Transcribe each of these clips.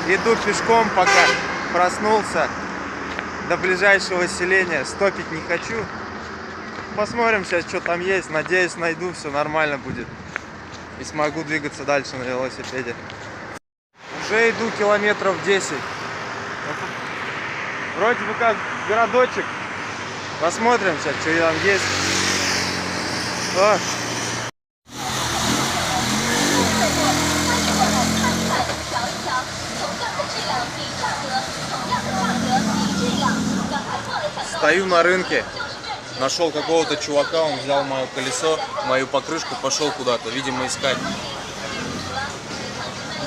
Иду пешком, пока проснулся, до ближайшего селения. Стопить не хочу. Посмотрим сейчас, что там есть. Надеюсь, найду, все нормально будет. И смогу двигаться дальше на велосипеде. Уже иду километров 10. Вроде бы как городочек. Посмотрим сейчас, что там есть. О. Стою на рынке. Нашел какого-то чувака, он взял мое колесо, мою покрышку, пошел куда-то, видимо, искать.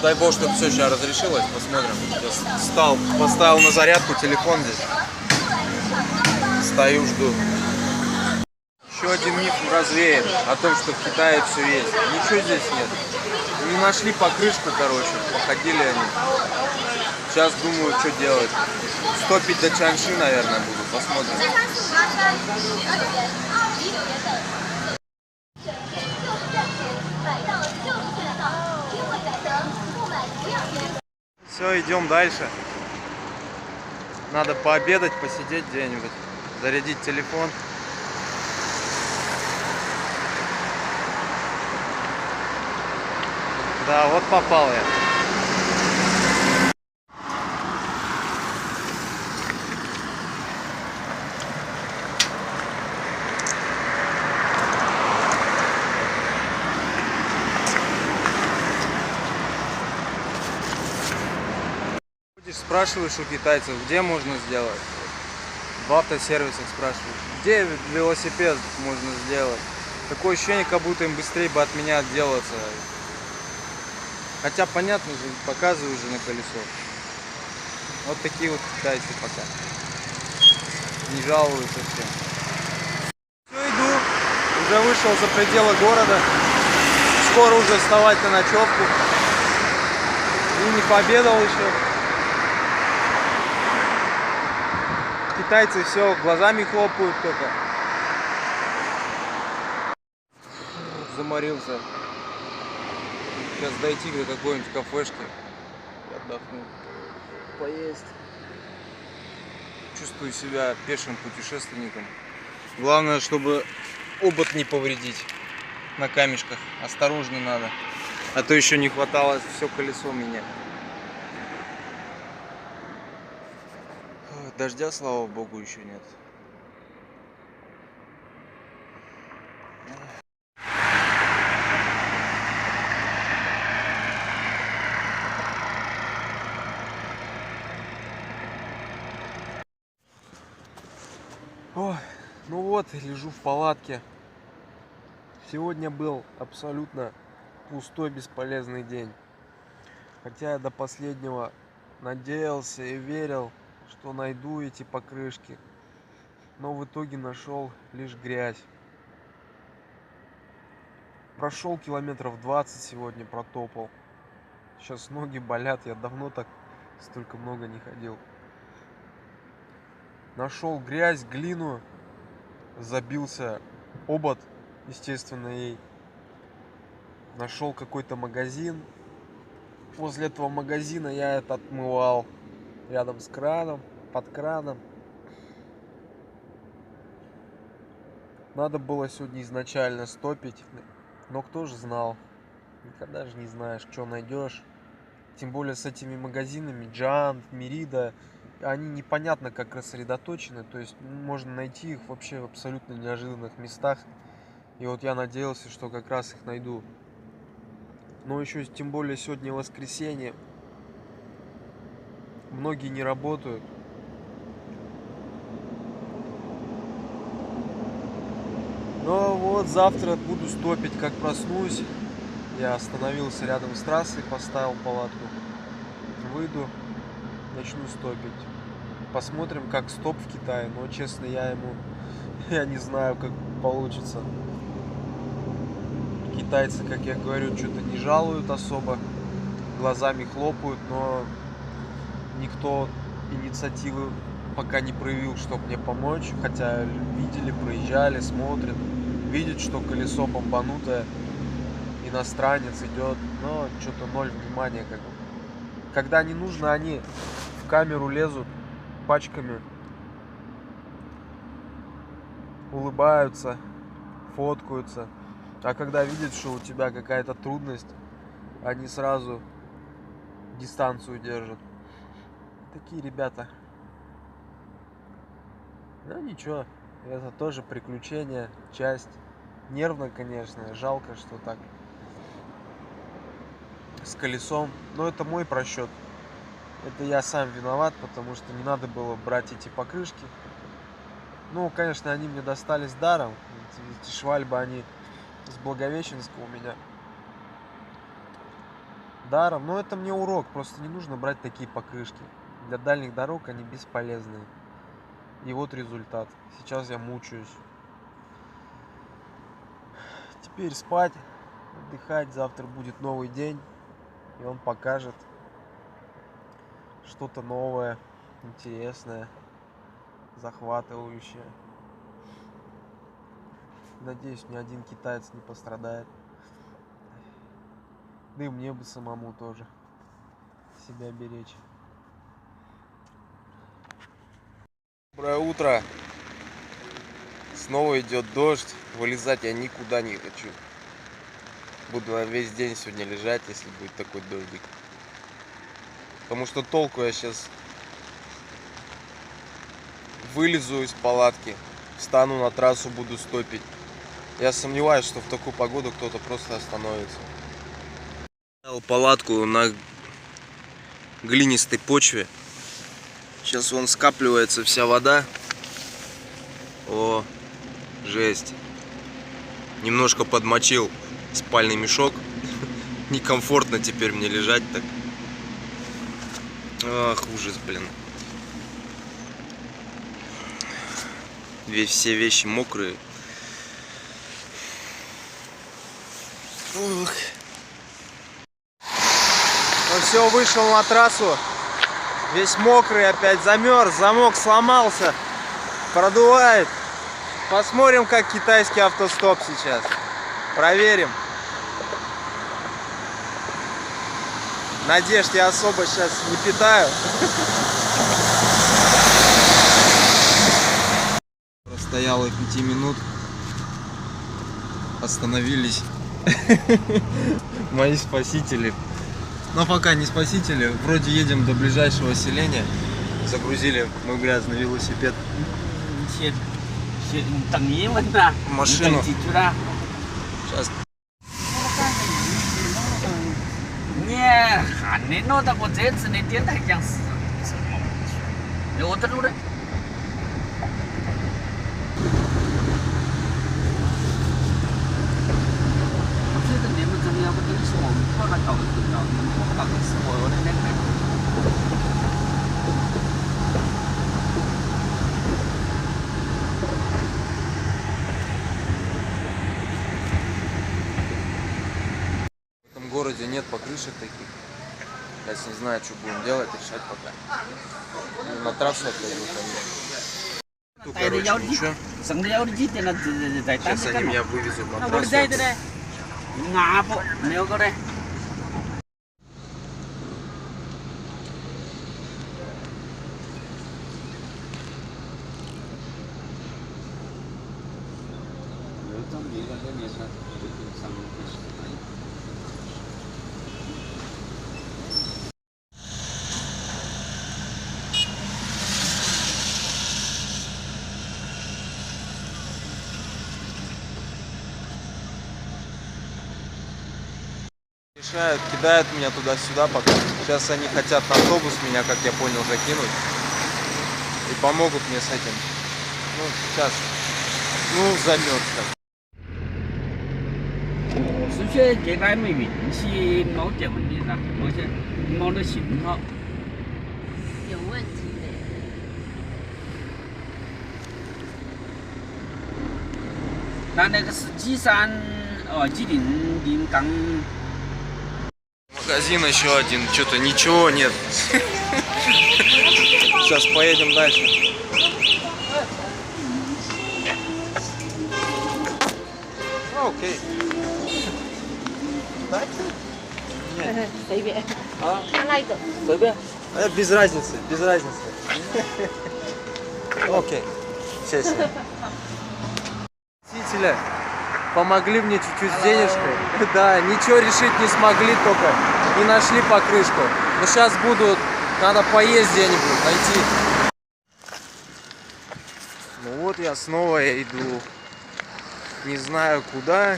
Дай бог, чтобы все сейчас разрешилось, посмотрим. Я встал, поставил на зарядку телефон здесь. Стою, жду. Еще один миф развеян о том, что в Китае все есть. Ничего здесь нет. Не нашли покрышку, короче, походили они. Сейчас думаю, что делать. Стопить до Чанши, наверное, буду. Посмотрим. Все, идем дальше. Надо пообедать, посидеть где-нибудь, зарядить телефон. Да, вот попал я. Спрашиваешь у китайцев, где можно сделать. В автосервисах спрашиваешь, где велосипед можно сделать. Такое ощущение, как будто им быстрее бы от меня отделаться. Хотя понятно же, показываю уже на колесо. Вот такие вот китайцы пока. Не жалуюсь совсем. Все, иду. Уже вышел за пределы города. Скоро уже вставать на ночевку. И не пообедал еще. Китайцы все глазами хлопают только. Заморился. Сейчас дойти до какой-нибудь кафешки и отдохнуть, поесть. Чувствую себя пешим путешественником. Главное, чтобы обод не повредить на камешках. Осторожно надо. А то еще не хватало все колесо менять. Дождя, слава богу, еще нет. Ой, ну вот, лежу в палатке. Сегодня был абсолютно пустой, бесполезный день. Хотя я до последнего надеялся и верил, что найду эти покрышки, но в итоге нашел лишь грязь. Прошел километров 20 сегодня, протопал. Сейчас ноги болят, я давно так столько много не ходил. Нашел грязь, глину, забился обод, естественно, ей. Нашел какой-то магазин. Возле этого магазина я это отмывал. Рядом с краном, под краном. Надо было сегодня изначально стопить, но кто же знал? Никогда же не знаешь, что найдешь. Тем более с этими магазинами Джант, Мерида, они непонятно как рассредоточены. То есть можно найти их вообще в абсолютно неожиданных местах. И вот я надеялся, что как раз их найду. Но еще тем более сегодня воскресенье. Многие не работают. Но вот завтра буду стопить, как проснусь. Я остановился рядом с трассой, поставил палатку. Выйду, начну стопить. Посмотрим, как стоп в Китае. Но честно, я не знаю, как получится. Китайцы, как я говорю, что-то не жалуют особо. Глазами хлопают, но никто инициативы пока не проявил, чтобы мне помочь. Хотя видели, проезжали, смотрят. Видят, что колесо бомбанутое. Иностранец идет. Но что-то ноль внимания как бы. Когда не нужно, они в камеру лезут пачками, улыбаются, фоткаются. А когда видят, что у тебя какая-то трудность, они сразу дистанцию держат. Такие ребята. Ну ничего, это тоже приключение, часть. Нервно, конечно, жалко, что так с колесом. Но это мой просчет. Это я сам виноват, потому что не надо было брать эти покрышки. Ну, конечно, они мне достались даром. Эти швальбы, они с Благовещенска у меня даром. Но это мне урок. Просто не нужно брать такие покрышки. Для дальних дорог они бесполезные. И вот результат. Сейчас я мучаюсь. Теперь спать, отдыхать. Завтра будет новый день. И он покажет что-то новое, интересное, захватывающее. Надеюсь, ни один китаец не пострадает. Да и мне бы самому тоже себя беречь. Доброе утро. Снова идет дождь. Вылезать я никуда не хочу. Буду весь день сегодня лежать, если будет такой дождик. Потому что толку я сейчас вылезу из палатки, встану на трассу, буду стопить. Я сомневаюсь, что в такую погоду кто-то просто остановится. Поставил палатку на глинистой почве. Сейчас вон скапливается вся вода. О, жесть. Немножко подмочил спальный мешок. Некомфортно теперь мне лежать так. Ах, ужас, блин. Все вещи мокрые. Ох. Ну все, вышел на трассу. Весь мокрый, опять замерз. Замок сломался. Продувает. Посмотрим, как китайский автостоп сейчас. Проверим. Надежд я особо сейчас не питаю. Простояло 5 минут. Остановились мои спасители. Но пока не спасители. Вроде едем до ближайшего селения. Загрузили мой грязный велосипед. Машину. Сейчас. В этом городе нет покрышек таких. Я не знаю, что будем делать, решать пока. На трассу отойду, конечно. Ну, короче, ничего. Сейчас они меня вывезут на трассу. Решают, кидают меня туда-сюда пока. Сейчас они хотят на автобус меня, как я понял, закинуть. И помогут мне с этим. Ну, сейчас. Ну, замерз так. 是些这个没运气，某这问题上，某些某的信号有问题的。那个是G3，G0刚。 Магазин еще один, что-то ничего нет. Сейчас поедем дальше. Окей. понять. 随便， А? 看那一个。 随便。 Без разницы, без разницы. Окей. Сейчас. Водителя помогли мне чуть-чуть с денежкой. Да, ничего решить не смогли только. Не нашли покрышку. Но сейчас будут, надо поесть где-нибудь, найти. Ну вот я снова иду. Не знаю куда.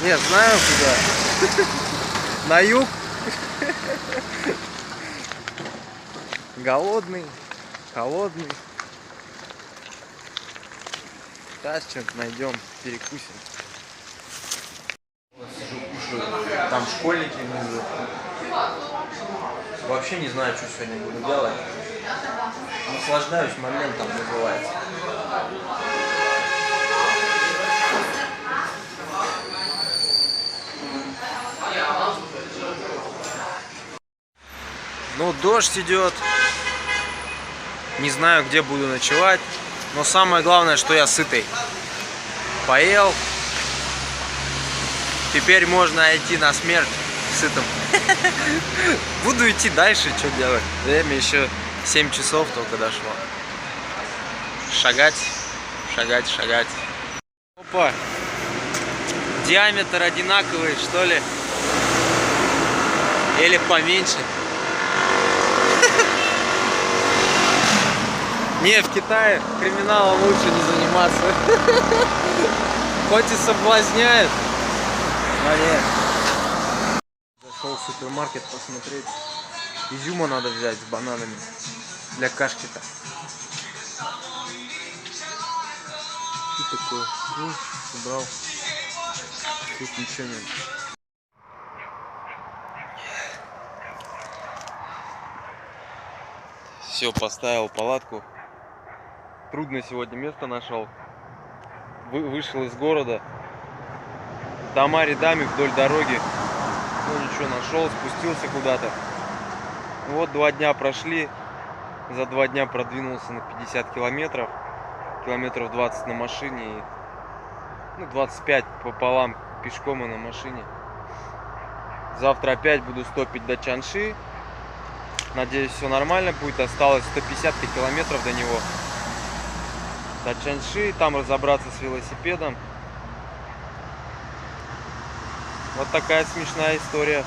Не, знаю куда. На юг. Голодный, холодный. Сейчас что-то найдем, перекусим. Сижу, кушаю. Там школьники наверху. Вообще не знаю, что сегодня буду делать. Наслаждаюсь моментом, называется. Ну, дождь идет. Не знаю, где буду ночевать. Но самое главное, что я сытый. Поел. Теперь можно идти на смерть сытым. Буду идти дальше, что делать. Время еще 7 часов только дошло. Шагать, шагать, шагать. Опа. Диаметр одинаковый, что ли? Или поменьше? Не, в Китае криминалом лучше не заниматься. Хоть и соблазняет, но нет. Зашел в супермаркет посмотреть. Изюма надо взять с бананами. Для кашки-то. Что такое? Убрал. Тут ничего нет. Все, поставил палатку. Трудно сегодня место нашел. Вышел из города. Дома рядами вдоль дороги. Ну ничего, нашел, спустился куда-то. Вот 2 дня прошли. За 2 дня продвинулся на 50 километров. Километров 20 на машине. И, ну, 25 пополам пешком и на машине. Завтра опять буду стопить до Чанши. Надеюсь, все нормально будет. Осталось 150 километров до него. До Чанши. Там разобраться с велосипедом. Вот такая смешная история.